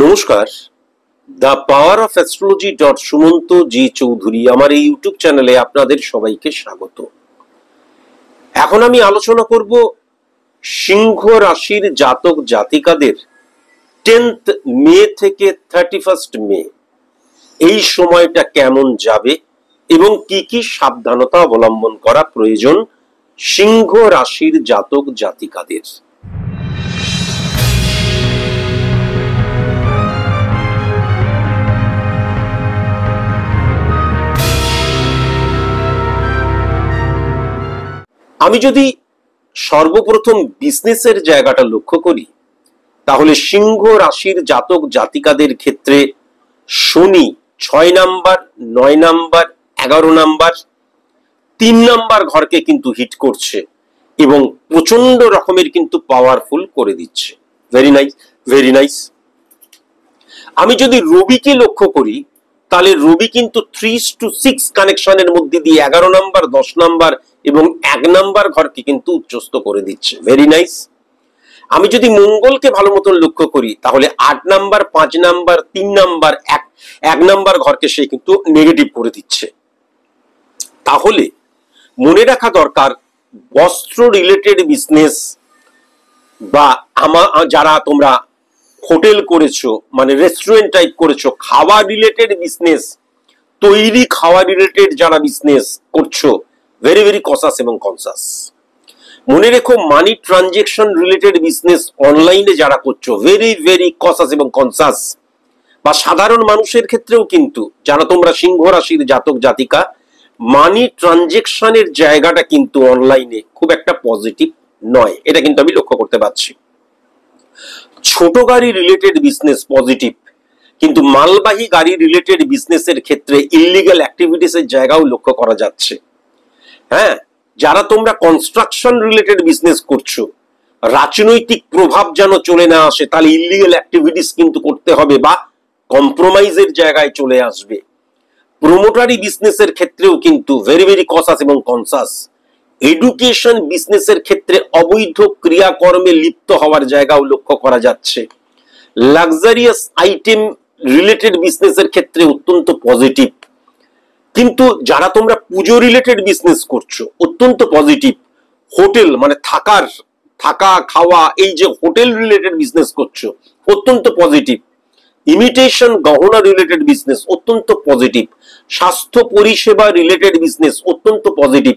নমস্কার, the power of astrology dot Sumanta ji Chowdhury আমার এই ইউটিউব চ্যানেলে আপনাদের সবাইকে স্বাগত। এখন আমি আলোচনা করব সিংহ রাশির জাতক জাতিকাদের 10th মে থেকে 31st মে এই সময়টা কেমন যাবে এবং কি কি সাবধানতা অবলম্বন করা প্রয়োজন সিংহ রাশির জাতক জাতিকাদের। আমি যদি সর্বপ্রথম বিজনেসের জায়গাটা লক্ষ্য করি, তাহলে সিংহ রাশির জাতক জাতিকাদের ক্ষেত্রে শনি 6 নাম্বার, 9 নাম্বার, 11 নাম্বার, 3 নাম্বার ঘরকে কিন্তু হিট করছে এবং প্রচন্ড রকমের কিন্তু পাওয়ারফুল করে দিচ্ছে। Very nice, very nice. আমি যদি রবিকে লক্ষ্য করি, তাহলে রবি কিন্তু 3:6 কানেকশনের মধ্যে দিয়ে 11 নাম্বার, 10 নাম্বার এবং 1 নাম্বার ঘরকে কিন্তু উচ্চস্থ করে দিচ্ছে। Very nice. আমি যদি মঙ্গলকে ভালো মতন লক্ষ্য করি, তাহলে 8 নাম্বার, 5 নাম্বার, 3 নাম্বার, 1 নাম্বার ঘরকে সে কিন্তু নেগেটিভ করে দিচ্ছে। তাহলে মনে রাখা দরকার, বস্ত্র রিলেটেড বিজনেস বা যারা তোমরা হোটেল করেছো, মানে রেস্টুরেন্ট টাইপ করেছো, খাওয়া রিলেটেড বিজনেস, তৈরি খাওয়া রিলেটেড যারা বিজনেস করছো, ভেরি ভেরি কসাস এবং কনসাস। মনে রেখো, মানি ট্রানজেকশন রিলেটেড বিজনেস অনলাইনে যারা করছো, ভেরি ভেরি কসাস এবং কনসাস। বা সাধারণ মানুষের ক্ষেত্রেও কিন্তু যারা তোমরা সিংহ রাশির জাতক জাতিকা, মানি ট্রানজেকশনের জায়গাটা কিন্তু অনলাইনে খুব একটা পজিটিভ নয়, এটা কিন্তু আমি লক্ষ্য করতে পারছি। ছোট গাড়ি রিলেটেড বিজনেস পজিটিভ, কিন্তু মালবাহী গাড়ি রিলেটেড বিজনেসের ক্ষেত্রে ইলিগাল অ্যাক্টিভিটিস এর জায়গাও লক্ষ্য করা যাচ্ছে। হ্যাঁ, যারা তোমরা কনস্ট্রাকশন রিলেটেড বিজনেস করছো, রাজনৈতিক প্রভাব যেন চলে না আসে, তাহলে ইলিগাল অ্যাক্টিভিটিস কিন্তু করতে হবে বা কম্প্রোমাইজের জায়গায় চলে আসবে। প্রমোটারি বিজনেসের ক্ষেত্রেও কিন্তু ভেরি ভেরি কসাস এবং কনসাস। এডুকেশন বিজনেসের ক্ষেত্রে অবৈধ ক্রিয়াকর্মে লিপ্ত হওয়ার জায়গাও লক্ষ্য করা যাচ্ছে। লাক্সারিয়াস আইটেম রিলেটেড বিজনেসের ক্ষেত্রে অত্যন্ত পজিটিভ, কিন্তু যারা তোমরা পুজো রিলেটেড বিজনেস করছো, অত্যন্ত পজিটিভ। হোটেল মানে থাকা খাওয়া, এই যে হোটেল রিলেটেড বিজনেস করছো, অত্যন্ত পজিটিভ। ইমিটেশন গহনা রিলেটেড বিজনেস অত্যন্ত পজিটিভ। স্বাস্থ্য পরিষেবা রিলেটেড বিজনেস অত্যন্ত পজিটিভ।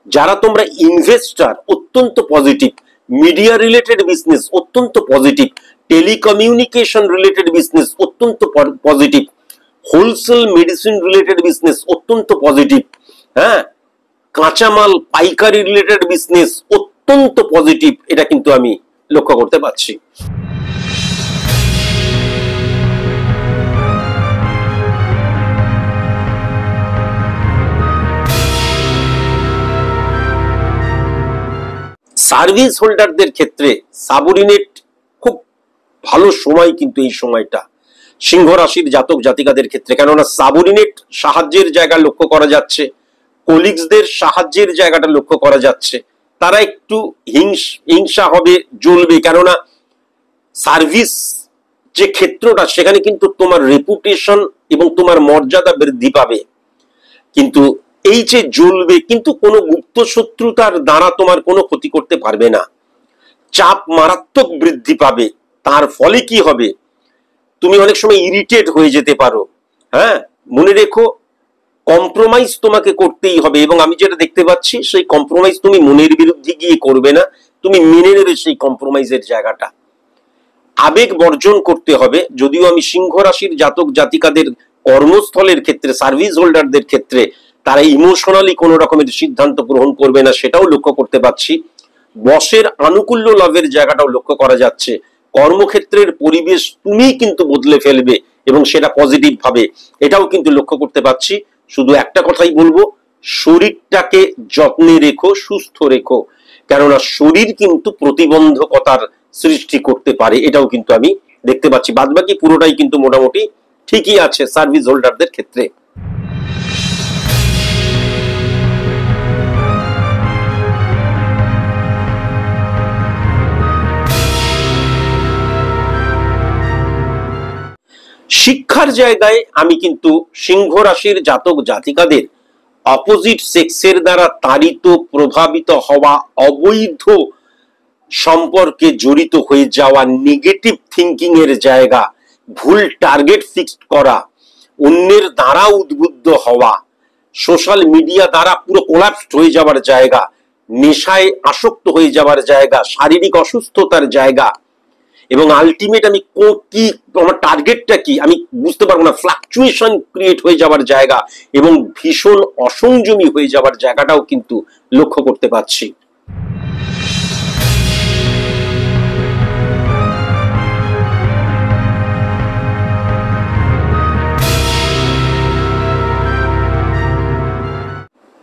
যারা তোমরা ইনভেস্টার, অত্যন্ত পজিটিভ। মিডিয়া রিলেটেড বিজনেস অত্যন্ত পজিটিভ। টেলিকমিউনিকেশন রিলেটেড বিজনেস অত্যন্ত positive. Wholesale medicine related business অত্যন্ত পজিটিভ। হ্যাঁ, কাঁচামাল পাইকারি রিলেটেড বিজনেস অত্যন্ত পজিটিভ, এটা কিন্তু আমি লক্ষ্য করতে পারছি। সার্ভিস হোল্ডারদের ক্ষেত্রে সাবঅর্ডিনেট খুব ভালো সময়, কিন্তু এই সময়টা সিংহ রাশির জাতক জাতিকাদের ক্ষেত্রে, কেননা সাবঅর্ডিনেট সাহায্যের জায়গা লক্ষ্য করা যাচ্ছে, কলিগসদের সাহায্যের জায়গাটা লক্ষ্য করা যাচ্ছে। তারা একটু হিংসা হবে, জ্বলবে, কেননা সার্ভিস যে ক্ষেত্রটা, সেখানে কিন্তু তোমার রেপুটেশন এবং তোমার মর্যাদা বৃদ্ধি পাবে। কিন্তু এই যে জ্বলবে, কিন্তু কোনো গুপ্ত শত্রুতার দ্বারা তোমার কোনো ক্ষতি করতে পারবে না। চাপ মারাত্মক বৃদ্ধি পাবে, তার ফলে কি হবে, তুমি অনেক সময় ইরিটেট হয়ে যেতে পারো। হ্যাঁ, মনে রেখো, কম্প্রোমাইজ তোমাকে করতেই হবে, এবং আমি যেটা দেখতে পাচ্ছি, সেই কম্প্রোমাইজ তুমি মনের বিরুদ্ধে গিয়ে করবে না, তুমি মেনে নেবে সেই কম্প্রোমাইজের জায়গাটা। আবেগ বর্জন করতে হবে। যদিও আমি সিংহ রাশির জাতক জাতিকাদের কর্মস্থলের ক্ষেত্রে, সার্ভিস হোল্ডারদের ক্ষেত্রে তারা ইমোশনালি কোনো রকমের সিদ্ধান্ত গ্রহণ করবে না, সেটাও লক্ষ্য করতে পারছি। বসের আনুকূল্য লাভের জায়গাটাও লক্ষ্য করা যাচ্ছে। কর্মক্ষেত্রের পরিবেশ তুমি কিন্তু বদলে ফেলবে এবং সেটা পজিটিভ ভাবে, এটাও কিন্তু লক্ষ্য করতে পারছি। শুধু একটা কথাই বলবো, শরীরটাকে যত্নে রেখো, সুস্থ রেখো, কেননা শরীর কিন্তু প্রতিবন্ধকতার সৃষ্টি করতে পারে, এটাও কিন্তু আমি দেখতে পাচ্ছি। বাদবাকি পুরোটাই কিন্তু মোটামুটি ঠিকই আছে সার্ভিস হোল্ডারদের ক্ষেত্রে। শিক্ষার জায়গায় আমি কিন্তু সিংহ রাশির জাতক জাতিকাদের অপোজিট সেক্সের দ্বারা তাড়িত প্রভাবিত হওয়া, অবৈধ সম্পর্কে জড়িত হয়ে যাওয়া, নেগেটিভ থিঙ্কিং এর জায়গা, ভুল টার্গেট ফিক্সড করা, অন্যের দ্বারা উদ্বুদ্ধ হওয়া, সোশ্যাল মিডিয়া দ্বারা পুরো কোলাপসড হয়ে যাওয়ার জায়গা, নেশায় আসক্ত হয়ে যাওয়ার জায়গা, শারীরিক অসুস্থতার জায়গা, এবং আলটিমেট আমি কি, আমার টার্গেটটা কি আমি বুঝতে পারবো না, ফ্লাকচুয়েশন ক্রিয়েট হয়ে যাওয়ার জায়গা এবং ভীষণ অসংযমী হয়ে যাওয়ার জায়গাটাও কিন্তু লক্ষ্য করতে পারছি।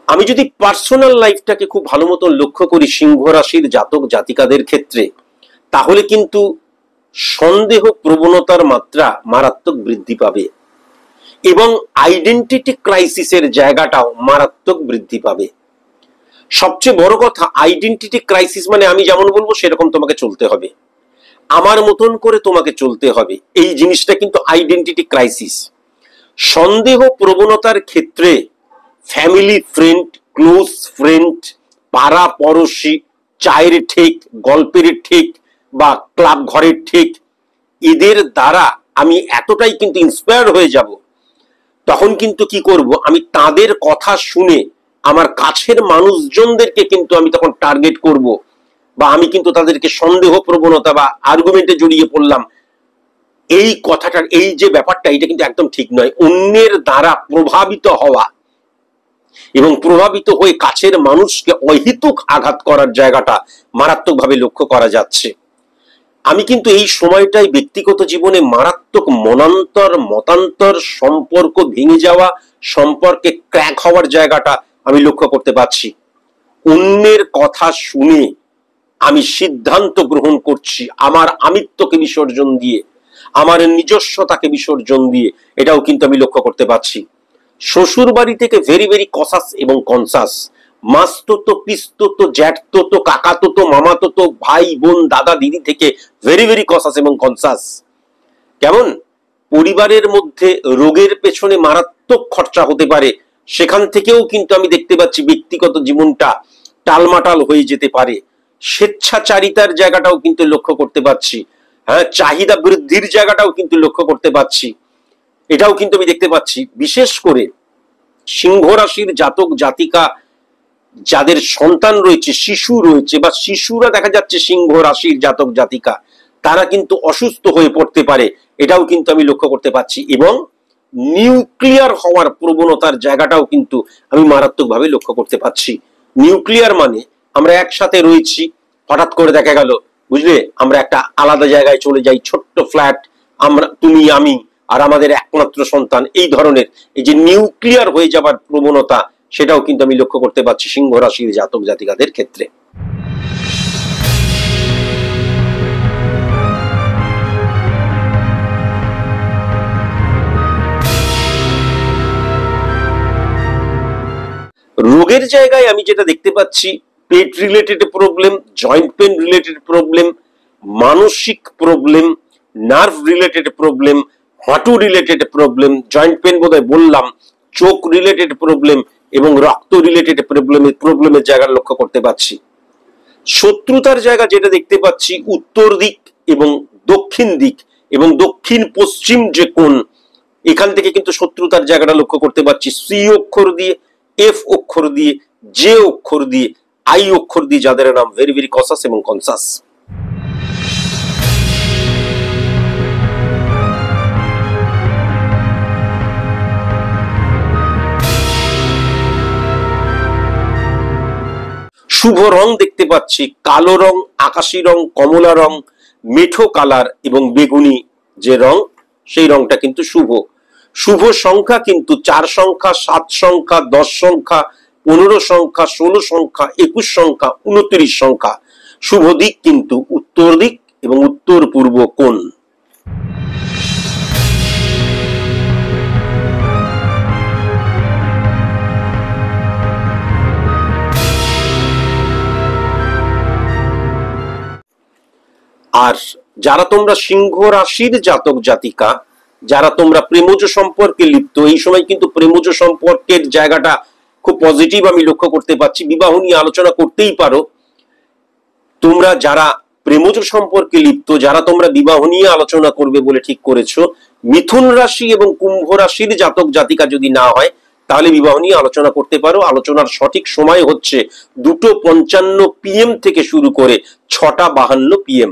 আমি যদি পার্সোনাল লাইফটাকে খুব ভালো মতন লক্ষ্য করি সিংহ রাশির জাতক জাতিকাদের ক্ষেত্রে, তাহলে কিন্তু সন্দেহ প্রবণতার মাত্রা মারাত্মক বৃদ্ধি পাবে এবং আইডেন্টিটি ক্রাইসিসের জায়গাটাও মারাত্মক বৃদ্ধি পাবে। সবচেয়ে বড় কথা, আইডেন্টিটি ক্রাইসিস মানে আমি যেমন বলবো সেরকম তোমাকে চলতে হবে, আমার মতন করে তোমাকে চলতে হবে, এই জিনিসটা কিন্তু আইডেন্টিটি ক্রাইসিস। সন্দেহ প্রবণতার ক্ষেত্রে ফ্যামিলি ফ্রেন্ড, ক্লোজ ফ্রেন্ড, পাড়া পড়শি, চায়ের ঠেক, গল্পের ঠেক বা ক্লাব ঘরের ঠেক, এদের দ্বারা আমি এতটাই কিন্তু ইন্সপায়ার হয়ে যাব, তখন কিন্তু কি করব, আমি তাদের কথা শুনে আমার কাছের মানুষজনদেরকে কিন্তু আমি তখন টার্গেট করব, বা আমি কিন্তু তাদেরকে সন্দেহ প্রবণতা বা আর্গুমেন্টে জড়িয়ে পড়লাম। এই কথাটা, এই যে ব্যাপারটা, এটা কিন্তু একদম ঠিক নয়। অন্যের দ্বারা প্রভাবিত হওয়া এবং প্রভাবিত হয়ে কাছের মানুষকে অহেতুক আঘাত করার জায়গাটা মারাত্মকভাবে লক্ষ্য করা যাচ্ছে। আমি কিন্তু এই সময়টাই ব্যক্তিগত জীবনে মারাত্মক মতান্তর, সম্পর্ক ভেঙে যাওয়া, সম্পর্কে ক্র্যাক হওয়ার জায়গাটা আমি লক্ষ্য করতে পারছি। অন্যের কথা শুনে আমি সিদ্ধান্ত গ্রহণ করছি আমার আমিত্বকে বিসর্জন দিয়ে, আমার নিজস্বতাকে বিসর্জন দিয়ে, এটাও কিন্তু আমি লক্ষ্য করতে পারছি। শ্বশুর বাড়ি থেকে ভেরি ভেরি কসাস এবং কনসাস, মাসতো, পিসতো, জ্যাঠতো, কাকাতো, মামাতো, ভাই বোন, দাদা দিদি থেকে ভেরি ভেরি কসাস এবং কনসাস। কেমন পরিবারের মধ্যে রোগের পেছনে মারাত্মক খরচা হতে পারে, সেখান থেকেও কিন্তু আমি দেখতে পাচ্ছি ব্যক্তিগত জীবনটা টালমাটাল হয়ে যেতে পারে। স্বেচ্ছাচারিতার জায়গাটাও কিন্তু লক্ষ্য করতে পারছি, হ্যাঁ, চাহিদা বৃদ্ধির জায়গাটাও কিন্তু লক্ষ্য করতে পারছি, এটাও কিন্তু আমি দেখতে পাচ্ছি। বিশেষ করে সিংহ রাশির জাতক জাতিকা যাদের সন্তান রয়েছে, শিশু রয়েছে, বা শিশুরা দেখা যাচ্ছে সিংহ রাশির জাতক জাতিকা, তারা কিন্তু অসুস্থ হয়ে পড়তে পারে, এটাও কিন্তু আমি লক্ষ্য করতে পারছি। এবং নিউক্লিয়ার হওয়ার প্রবণতার জায়গাটাও কিন্তু আমি মারাত্মকভাবে লক্ষ্য করতে পারছি। নিউক্লিয়ার মানে আমরা একসাথে রয়েছি, হঠাৎ করে দেখা গেল, বুঝলে, আমরা একটা আলাদা জায়গায় চলে যাই, ছোট্ট ফ্ল্যাট, আমরা, তুমি, আমি আর আমাদের একমাত্র সন্তান, এই ধরনের এই যে নিউক্লিয়ার হয়ে যাবার প্রবণতা, সেটাও কিন্তু আমি লক্ষ্য করতে পারছি সিংহ রাশির জাতক জাতিকাদের ক্ষেত্রে। রোগের জায়গায় আমি যেটা দেখতে পাচ্ছি, পেট related problem, joint pain related problem, মানসিক প্রবলেম, নার্ভ রিলেটেড প্রবলেম, হাঁটু রিলেটেড প্রবলেম, জয়েন্ট পেন বোধহয় বললাম, চোখ রিলেটেড প্রবলেম এবং রক্ত রিলেটেড প্রবলেমের জায়গা লক্ষ্য করতে পারছি। শত্রুতার জায়গা যেটা দেখতে পাচ্ছি, উত্তর দিক এবং দক্ষিণ দিক এবং দক্ষিণ পশ্চিম যে কোণ, এখান থেকে কিন্তু শত্রুতার জায়গাটা লক্ষ্য করতে পারছি। সি অক্ষর দিয়ে, এফ অক্ষর দিয়ে, জে অক্ষর দিয়ে, আই অক্ষর দিয়ে যাদের নাম ভেরি ভেরি কসাস এবং কনসাস। শুভ রং দেখতে পাচ্ছি কালো রং, আকাশি রং, কমলা রং, মেঠো কালার এবং বেগুনি যে রং, সেই রংটা কিন্তু শুভ। শুভ সংখ্যা কিন্তু 4 সংখ্যা, 7 সংখ্যা, 10 সংখ্যা, 15 সংখ্যা, 16 সংখ্যা, 21 সংখ্যা, 29 সংখ্যা। শুভ দিক কিন্তু উত্তর দিক এবং উত্তর পূর্ব কোণ। আর যারা তোমরা সিংহ রাশির জাতক জাতিকা, যারা তোমরা প্রেমজ সম্পর্কে লিপ্ত, এই সময় কিন্তু প্রেমজ সম্পর্কের জায়গাটা খুব পজিটিভ আমি লক্ষ্য করতে পারছি। বিবাহ নিয়ে আলোচনা করতেই পারো। তোমরা যারা প্রেমজ সম্পর্কে লিপ্ত, যারা তোমরা বিবাহ নিয়ে আলোচনা করবে বলে ঠিক করেছো, মিথুন রাশি এবং কুম্ভ রাশির জাতক জাতিকা যদি না হয় তাহলে বিবাহ নিয়ে আলোচনা করতে পারো। আলোচনার সঠিক সময় হচ্ছে 2:55 PM থেকে শুরু করে 6:52 PM।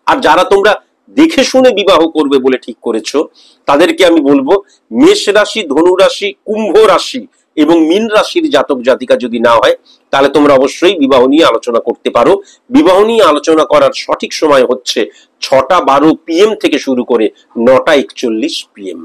আর যারা তোমরা দেখে শুনে বিবাহ করবে বলে ঠিক করেছো তাদেরকে আমি বলবো, মেষ রাশি, ধনু রাশি, কুম্ভ রাশি এবং মীন রাশির জাতক জাতিকা যদি না হয় তাহলে তোমরা অবশ্যই বিবাহ নিয়ে আলোচনা করতে পারো। বিবাহ নিয়ে আলোচনা করার সঠিক সময় হচ্ছে 6:12 PM থেকে শুরু করে 9:41 PM।